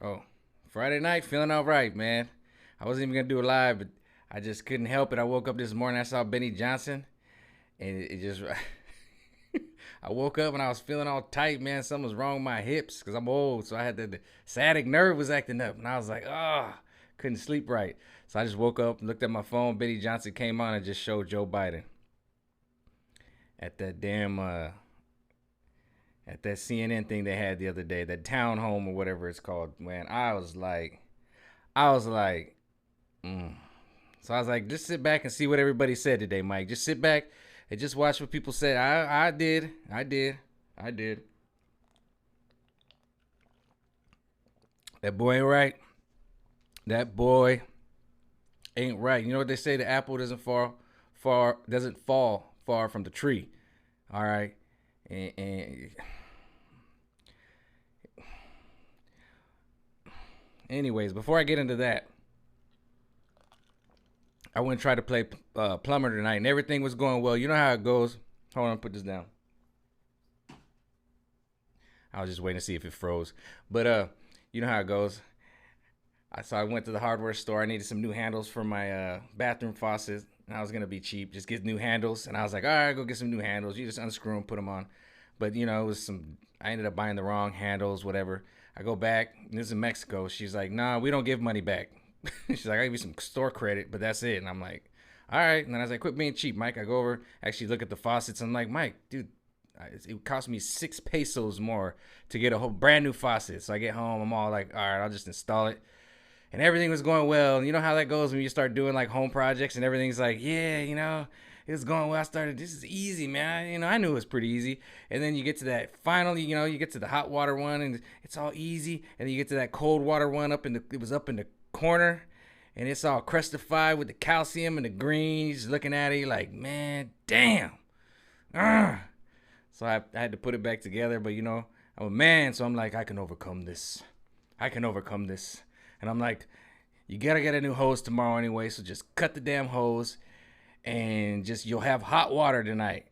Oh, Friday night, feeling all right, man. I wasn't even gonna do it live, but I just couldn't help it. I woke up this morning, I saw Benny Johnson, and it just. I woke up and I was feeling all tight, man. Something was wrong with my hips because I'm old, so I had the sciatic nerve was acting up, and I was like, couldn't sleep right. So I just woke up, looked at my phone. Benny Johnson came on and just showed Joe Biden at that damn at that CNN thing they had the other day, that town home or whatever it's called. Man, I was like, mm. So I was like, just sit back and see what everybody said today, Mike. Just sit back and just watch what people said. I did. That boy ain't right. That boy ain't right. You know what they say? The apple doesn't fall far from the tree. All right, and anyways, before I get into that, I went and tried to play plumber tonight, and everything was going well. You know how it goes. Hold on, put this down. I was just waiting to see if it froze, but you know how it goes. So I went to the hardware store. I needed some new handles for my bathroom faucet, and I was gonna be cheap, just get new handles. And I was like, all right, go get some new handles. You just unscrew them, put them on. But you know, it was some. I ended up buying the wrong handles, whatever. I go back. And this is in Mexico. She's like, nah, we don't give money back. She's like, I give you some store credit, but that's it. And I'm like, all right. And then I was like, quit being cheap, Mike. I go over, actually look at the faucets. I'm like, Mike, dude, it cost me 6 pesos more to get a whole brand new faucet. So I get home, I'm all like, all right, I'll just install it. And everything was going well. And you know how that goes when you start doing like home projects and everything's like, yeah, it was going well. I started, this is easy, man. I knew it was pretty easy. And then you get to that finally, you get to the hot water one and it's all easy. And then you get to that cold water one it was up in the corner and it's all crustified with the calcium and the green. He's looking at it like, man, damn. Ugh. So I had to put it back together, but I'm a man, so I'm like, I can overcome this. I can overcome this. And I'm like, you gotta get a new hose tomorrow anyway, so just cut the damn hose and just you'll have hot water tonight.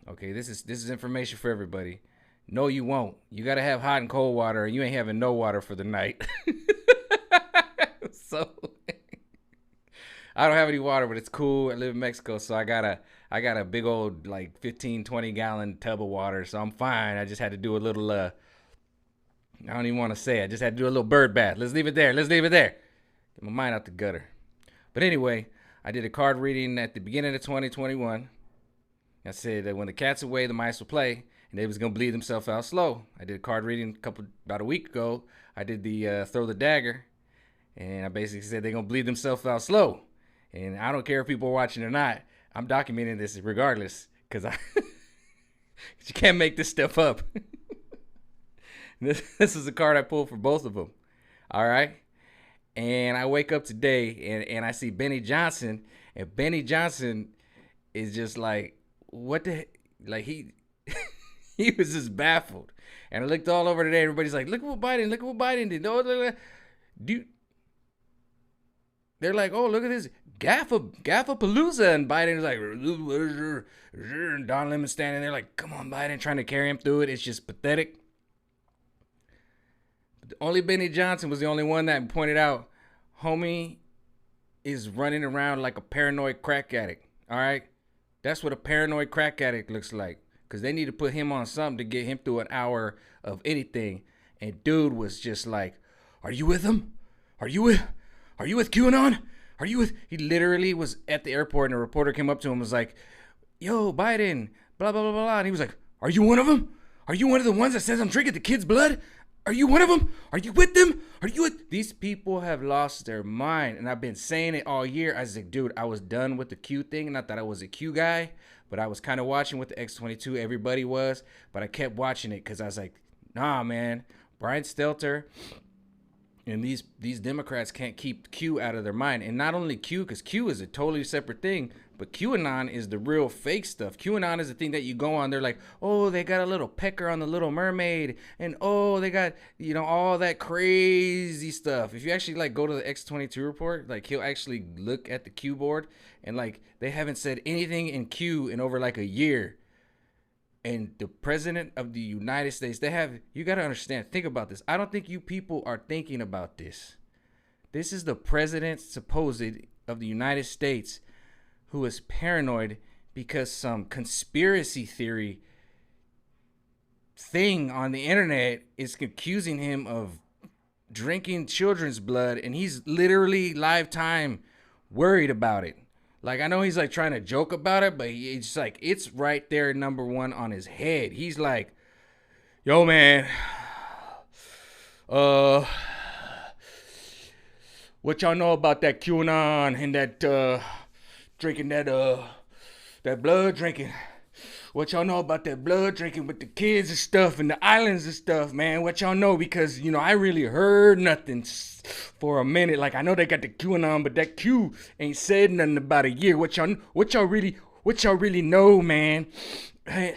Okay, this is information for everybody. No, you won't. You gotta have hot and cold water, and you ain't having no water for the night. So I don't have any water, but it's cool. I live in Mexico, so I got a big old like 15, 20 gallon tub of water, so I'm fine. I just had to do a little I don't even want to say it. I just had to do a little bird bath. Let's leave it there. Get my mind out the gutter. But anyway, I did a card reading at the beginning of 2021. I said that when the cat's away, the mice will play, and they was gonna bleed themselves out slow. I did a card reading about a week ago. I did the throw the dagger, and I basically said they're gonna bleed themselves out slow. And I don't care if people are watching or not. I'm documenting this regardless, because you can't make this stuff up. This is a card I pulled for both of them. All right. And I wake up today and I see Benny Johnson, and Benny Johnson is just like, what the like he was just baffled. And I looked all over today. Everybody's like, look what Biden did. Oh, dude, they're like, oh, look at this Gaffapalooza, and Biden is like, and Don Lemon standing there like, come on, Biden, trying to carry him through it. It's just pathetic. Only Benny Johnson was the only one that pointed out, homie is running around like a paranoid crack addict. All right? That's what a paranoid crack addict looks like. Because they need to put him on something to get him through an hour of anything. And dude was just like, are you with him? Are you with QAnon? He literally was at the airport and a reporter came up to him and was like, yo, Biden, blah, blah, blah, blah. And he was like, are you one of them? Are you one of the ones that says I'm drinking the kid's blood? Are you one of them? Are you with them? These people have lost their mind. And I've been saying it all year. I was like, dude, I was done with the Q thing. Not that I was a Q guy, but I was kind of watching with the X22. Everybody was. But I kept watching it because I was like, nah, man. Brian Stelter and these Democrats can't keep Q out of their mind. And not only Q, because Q is a totally separate thing, but QAnon is the real fake stuff. QAnon is the thing that you go on. They're like, oh, they got a little pecker on the Little Mermaid. And, oh, they got, all that crazy stuff. If you actually, go to the X22 report, he'll actually look at the Q board. And, they haven't said anything in Q in over, a year. And the president of the United States, you got to understand, think about this. I don't think you people are thinking about this. This is the president, supposed, of the United States, who is paranoid because some conspiracy theory thing on the internet is accusing him of drinking children's blood, and he's literally lifetime worried about it. Like, I know he's like trying to joke about it, but it's like, it's right there, number one on his head. He's like, yo, man, what y'all know about that QAnon and that drinking that blood drinking? What y'all know about that blood drinking with the kids and stuff and the islands and stuff, man? What y'all know? Because, I really heard nothing for a minute. Like, I know they got the QAnon, but that Q ain't said nothing about a year. What y'all really know, man? Hey.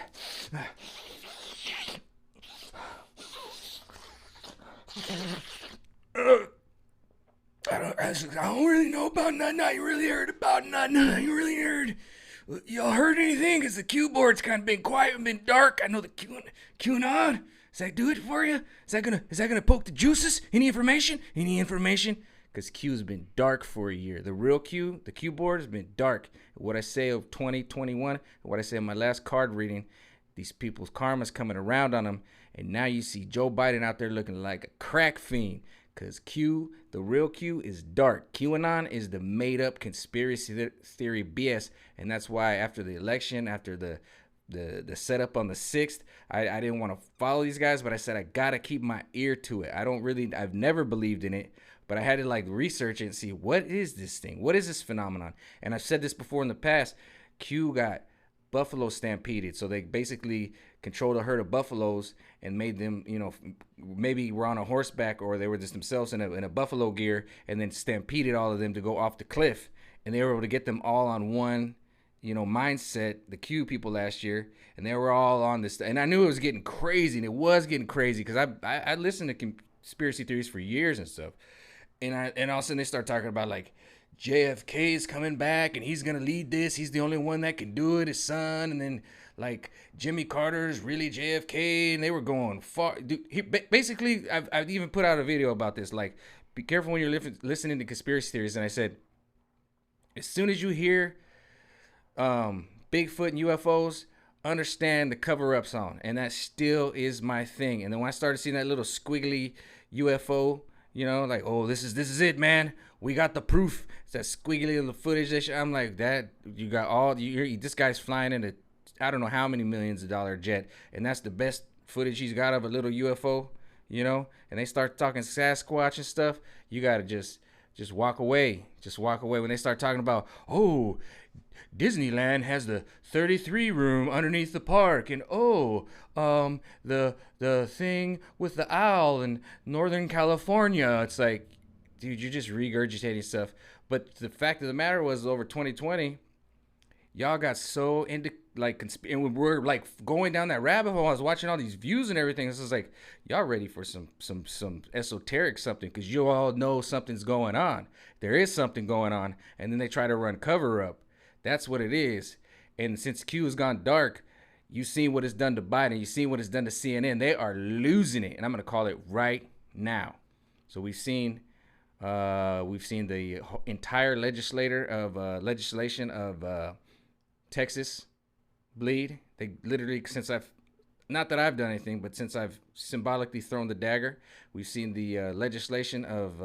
I don't really know about nothing. I ain't really heard about nothing. I ain't really heard. Y'all heard anything? Because the Q board's kind of been quiet and been dark. I know the QAnon. Does that do it for you? Is that gonna poke the juices? Any information? Because Q's been dark for a year. The real Q, the Q board, has been dark. What I say of 2021, what I say in my last card reading, these people's karma's coming around on them. And now you see Joe Biden out there looking like a crack fiend. Because Q, the real Q, is dark. QAnon is the made-up conspiracy theory BS. And that's why after the election, after the setup on the 6th, I didn't want to follow these guys, but I said I got to keep my ear to it. I've never believed in it, but I had to like research it and see, what is this thing? What is this phenomenon? And I've said this before in the past. Q got buffalo stampeded. So they basically controlled a herd of buffaloes and made them, maybe were on a horseback or they were just themselves in a buffalo gear, and then stampeded all of them to go off the cliff. And they were able to get them all on one, mindset, the Q people last year. And they were all on this. And I knew it was getting crazy, and it was getting crazy because I listened to conspiracy theories for years and stuff. And all of a sudden they start talking about like, JFK is coming back and he's going to lead this. He's the only one that can do it, his son. And then like Jimmy Carter's really JFK, and they were going far. Dude, basically, I've even put out a video about this. Like, be careful when you're listening to conspiracy theories. And I said, as soon as you hear Bigfoot and UFOs, understand the cover-up song. And that still is my thing. And then when I started seeing that little squiggly UFO, like, oh, this is it, man. We got the proof. It's that squiggly little footage. I'm like, that you got all. This guy's flying in I don't know how many millions of dollar jet, and that's the best footage he's got of a little UFO. And they start talking Sasquatch and stuff. You gotta just walk away. Just walk away when they start talking about, oh, Disneyland has the 33 room underneath the park, and the thing with the owl in Northern California. It's like, dude, you're just regurgitating stuff. But the fact of the matter was, over 2020, y'all got so into like and we're like going down that rabbit hole. I was watching all these views and everything. It's just like, y'all ready for some esoteric something, because you all know something's going on. There is something going on, and then they try to run cover up. That's what it is. And since Q has gone dark, you've seen what it's done to Biden. You've seen what it's done to CNN. They are losing it, and I'm going to call it right now. So we've seen the entire legislation of Texas bleed. They literally, not that I've done anything, but since I've symbolically thrown the dagger, we've seen the legislation of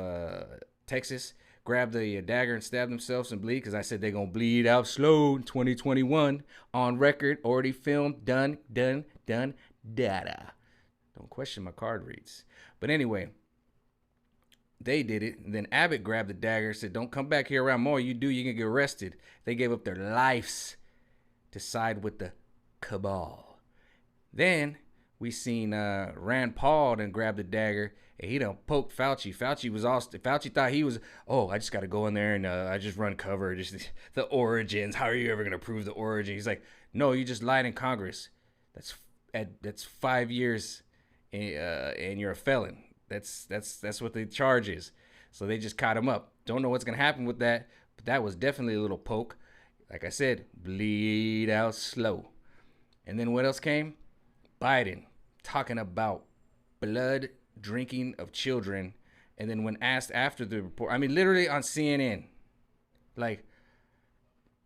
Texas grab the dagger and stab themselves and bleed, because I said they're going to bleed out slow in 2021. On record, already filmed, done, data. Don't question my card reads. But anyway, they did it. And then Abbott grabbed the dagger and said, don't come back here around more. You do, you're going to get arrested. They gave up their lives to side with the cabal. Then we seen Rand Paul then grab the dagger, and he done poked Fauci. Fauci thought he was, I just got to go in there and I just run cover, just the origins. How are you ever going to prove the origin? He's like, no, you just lied in Congress. That's 5 years, and you're a felon. That's what the charge is. So they just caught him up. Don't know what's going to happen with that, but that was definitely a little poke. Like I said, bleed out slow. And then what else came? Biden talking about blood drinking of children. And then when asked after the report, I mean, literally on CNN, like,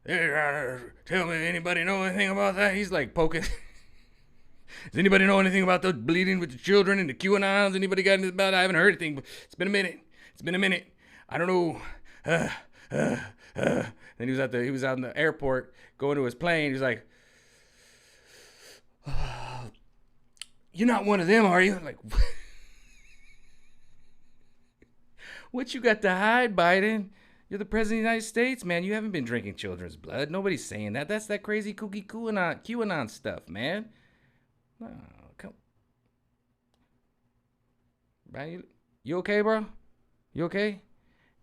hey, tell me, anybody know anything about that? He's like poking. Does anybody know anything about the bleeding with the children and the QAnons? Anybody got anything about it? I haven't heard anything, but it's been a minute. It's been a minute. I don't know. Then he was out in the airport going to his plane. He was like, you're not one of them, are you? Like, what you got to hide, Biden? You're the president of the United States, man. You haven't been drinking children's blood. Nobody's saying that. That's that crazy kooky QAnon stuff, man. Oh, come. Brian, you okay, bro? You okay?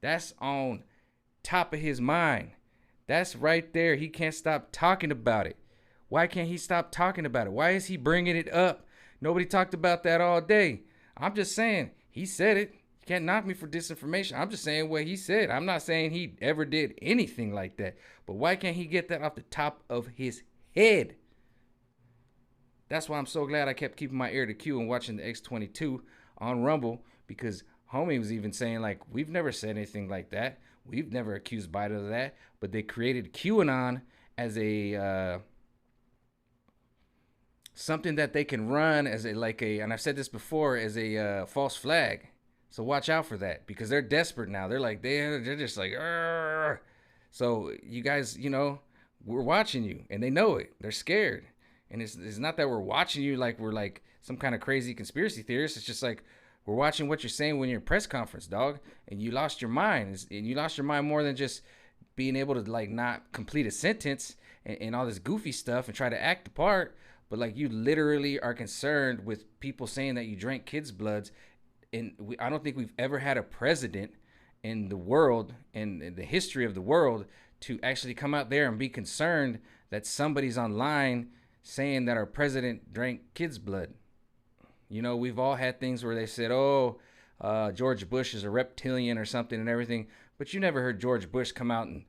That's on top of his mind. That's right there. He can't stop talking about it. Why can't he stop talking about it? Why is he bringing it up? Nobody talked about that all day. I'm just saying, he said it. You can't knock me for disinformation. I'm just saying what he said. I'm not saying he ever did anything like that. But why can't he get that off the top of his head? That's why I'm so glad I kept keeping my ear to Q and watching the X22 on Rumble, because homie was even saying, like, we've never said anything like that. We've never accused Biden of that. But they created QAnon as a something that they can run as a, like a, and I've said this before, as a false flag. So watch out for that, because they're desperate now. They're like, they're just like, argh. So you guys, you know, we're watching you, and they know it. They're scared. And it's not that we're watching you like we're like some kind of crazy conspiracy theorist. It's just like we're watching what you're saying when you're in a press conference, dog. And you lost your mind. And you lost your mind more than just being able to, like, not complete a sentence and all this goofy stuff and try to act the part. But, like, you literally are concerned with people saying that you drank kids' bloods. And I don't think we've ever had a president in the world, in the history of the world, to actually come out there and be concerned that somebody's online saying that our president drank kids' blood. You know, we've all had things where they said, George Bush is a reptilian or something and everything. But you never heard George Bush come out and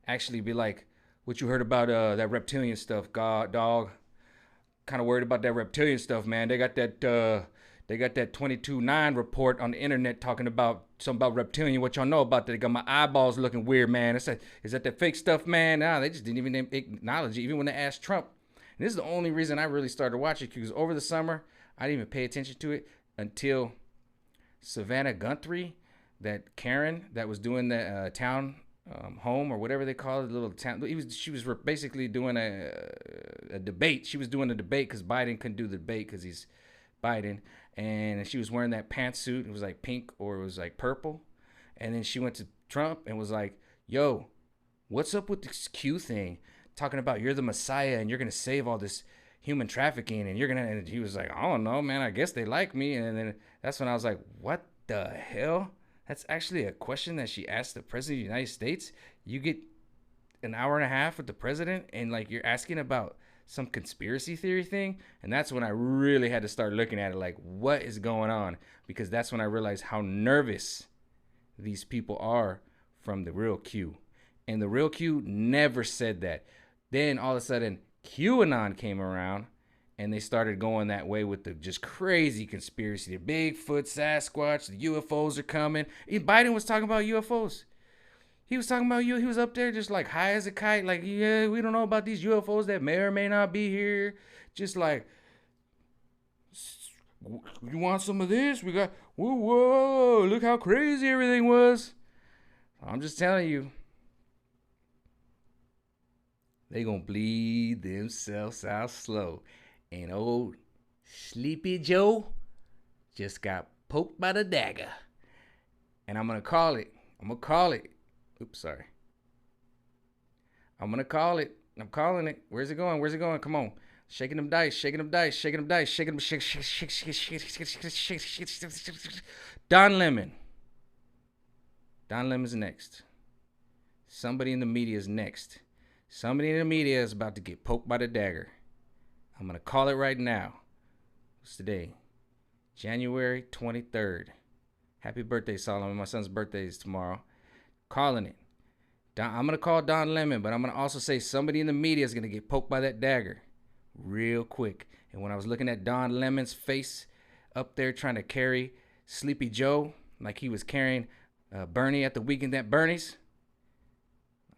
actually be like, what you heard about that reptilian stuff, God, dog? Kind of worried about that reptilian stuff, man. They got that 22/9 report on the internet talking about something about reptilian. What y'all know about that? They got my eyeballs looking weird, man. Is that the fake stuff, man? Nah, they just didn't even acknowledge it, even when they asked Trump. And this is the only reason I really started watching it, because over the summer, I didn't even pay attention to it until Savannah Guthrie, that Karen that was doing the town home or whatever they call it, the little town. She was basically doing a debate. She was doing a debate because Biden couldn't do the debate because he's Biden. And she was wearing that pantsuit. It was like pink or it was like purple. And then she went to Trump and was like, yo, what's up with this Q thing? Talking about you're the Messiah and you're going to save all this human trafficking and you're going to, and he was like, I don't know, man, I guess they like me. And then that's when I was like, what the hell? That's actually a question that she asked the president of the United States. You get an hour and a half with the president and like you're asking about some conspiracy theory thing. And that's when I really had to start looking at it like, what is going on? Because that's when I realized how nervous these people are from the real Q. And the real Q never said that. Then all of a sudden, QAnon came around and they started going that way with the just crazy conspiracy. The Bigfoot, Sasquatch, the UFOs are coming. Biden was talking about UFOs. He was talking about He was up there just like high as a kite. Like, yeah, we don't know about these UFOs that may or may not be here. Just like, you want some of this? We got, whoa, look how crazy everything was. I'm just telling you. They gonna bleed themselves out slow. And old Sleepy Joe just got poked by the dagger. And I'm gonna call it. Oops, sorry. I'm gonna call it. I'm calling it. Where's it going? Come on. Shaking them dice. Don Lemon. Don Lemon's next. Somebody in the media is next. Somebody in the media is about to get poked by the dagger. I'm going to call it right now. What's today? January 23rd. Happy birthday, Solomon. My son's birthday is tomorrow. Calling it. I'm going to call Don Lemon, but I'm going to also say somebody in the media is going to get poked by that dagger real quick. And when I was looking at Don Lemon's face up there trying to carry Sleepy Joe like he was carrying Bernie at the weekend at Bernie's,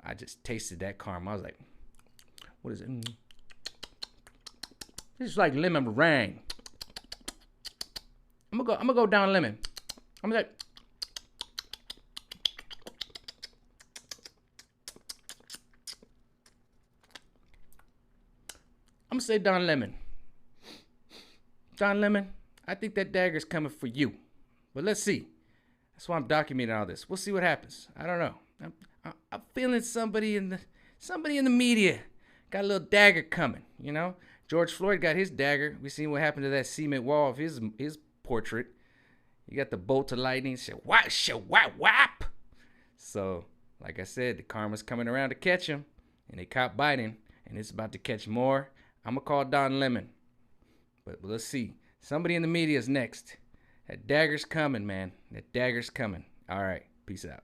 I just tasted that karma. I was like, what is it? This is like lemon meringue. I'm gonna go down lemon. I'm like, I'm gonna say Don Lemon. Don Lemon, I think that dagger's coming for you. But let's see. That's why I'm documenting all this. We'll see what happens. I don't know. I'm feeling somebody in the media got a little dagger coming. You know, George Floyd got his dagger. We seen what happened to that cement wall of his portrait. You got the bolt of lightning. Whap. So, like I said, the karma's coming around to catch him, and they caught Biden, and it's about to catch more. I'm gonna call Don Lemon, but let's see. Somebody in the media is next. That dagger's coming, man. That dagger's coming. All right, peace out.